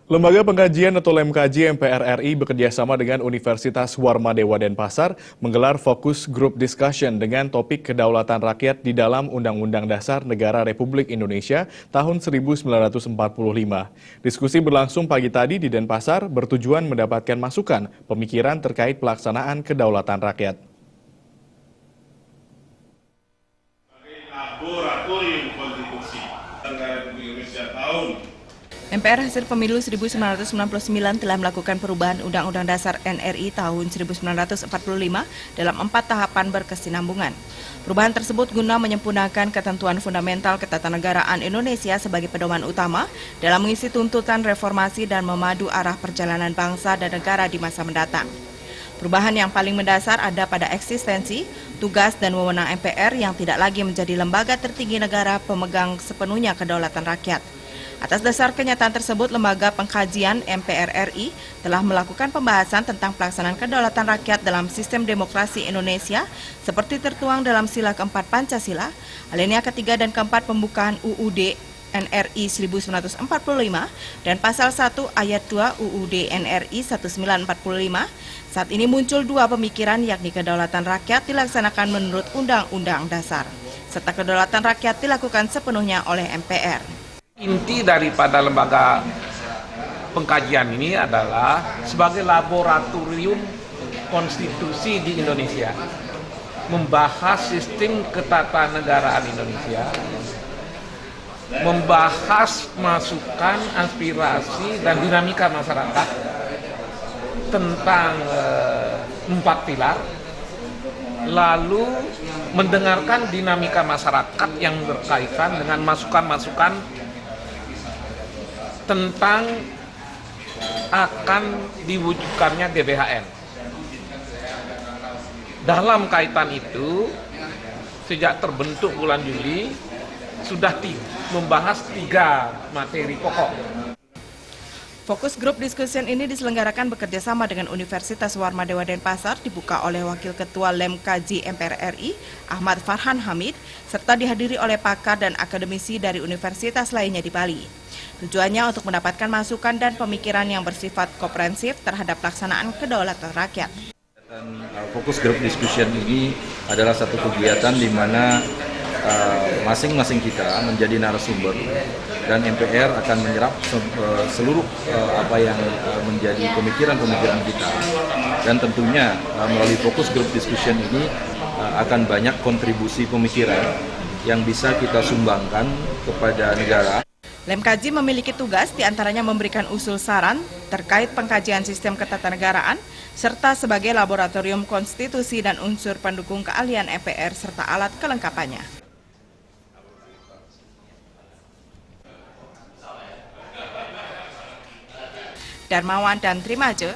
Lembaga Pengkajian atau LEMKJ MPR RI bekerjasama dengan Universitas Warmadewa Denpasar menggelar fokus group discussion dengan topik kedaulatan rakyat di dalam Undang-Undang Dasar Negara Republik Indonesia tahun 1945. Diskusi berlangsung pagi tadi di Denpasar bertujuan mendapatkan masukan pemikiran terkait pelaksanaan kedaulatan rakyat. Laboratorium Konstitusi Negara Republik Indonesia tahun MPR hasil pemilu 1999 telah melakukan perubahan Undang-Undang Dasar NRI tahun 1945 dalam 4 tahapan berkesinambungan. Perubahan tersebut guna menyempurnakan ketentuan fundamental ketatanegaraan Indonesia sebagai pedoman utama dalam mengisi tuntutan reformasi dan memadu arah perjalanan bangsa dan negara di masa mendatang. Perubahan yang paling mendasar ada pada eksistensi, tugas dan wewenang MPR yang tidak lagi menjadi lembaga tertinggi negara pemegang sepenuhnya kedaulatan rakyat. Atas dasar kenyataan tersebut, Lembaga Pengkajian MPR RI telah melakukan pembahasan tentang pelaksanaan kedaulatan rakyat dalam sistem demokrasi Indonesia seperti tertuang dalam sila keempat Pancasila, alinea ketiga dan keempat pembukaan UUD NRI 1945 dan pasal 1 ayat 2 UUD NRI 1945. Saat ini muncul dua pemikiran, yakni kedaulatan rakyat dilaksanakan menurut Undang-Undang Dasar, serta kedaulatan rakyat dilakukan sepenuhnya oleh MPR. Inti daripada lembaga pengkajian ini adalah sebagai laboratorium konstitusi di Indonesia, membahas sistem ketatanegaraan Indonesia, membahas masukan, aspirasi, dan dinamika masyarakat tentang 4 pilar, lalu mendengarkan dinamika masyarakat yang berkaitan dengan masukan-masukan tentang akan diwujudkannya GBHN. Dalam kaitan itu, sejak terbentuk bulan Juli, sudah membahas 3 materi pokok. Fokus grup discussion ini diselenggarakan bekerjasama dengan Universitas Warmadewa Denpasar, dibuka oleh Wakil Ketua LEMKJ MPR RI, Ahmad Farhan Hamid, serta dihadiri oleh pakar dan akademisi dari universitas lainnya di Bali. Tujuannya untuk mendapatkan masukan dan pemikiran yang bersifat komprehensif terhadap pelaksanaan kedaulatan rakyat. Fokus group discussion ini adalah satu kegiatan di mana masing-masing kita menjadi narasumber dan MPR akan menyerap seluruh apa yang menjadi pemikiran-pemikiran kita, dan tentunya melalui fokus group discussion ini akan banyak kontribusi pemikiran yang bisa kita sumbangkan kepada negara. LEMKJ memiliki tugas diantaranya memberikan usul saran terkait pengkajian sistem ketatanegaraan, serta sebagai laboratorium konstitusi dan unsur pendukung keahlian MPR serta alat kelengkapannya. Darmawan dan Trimaje,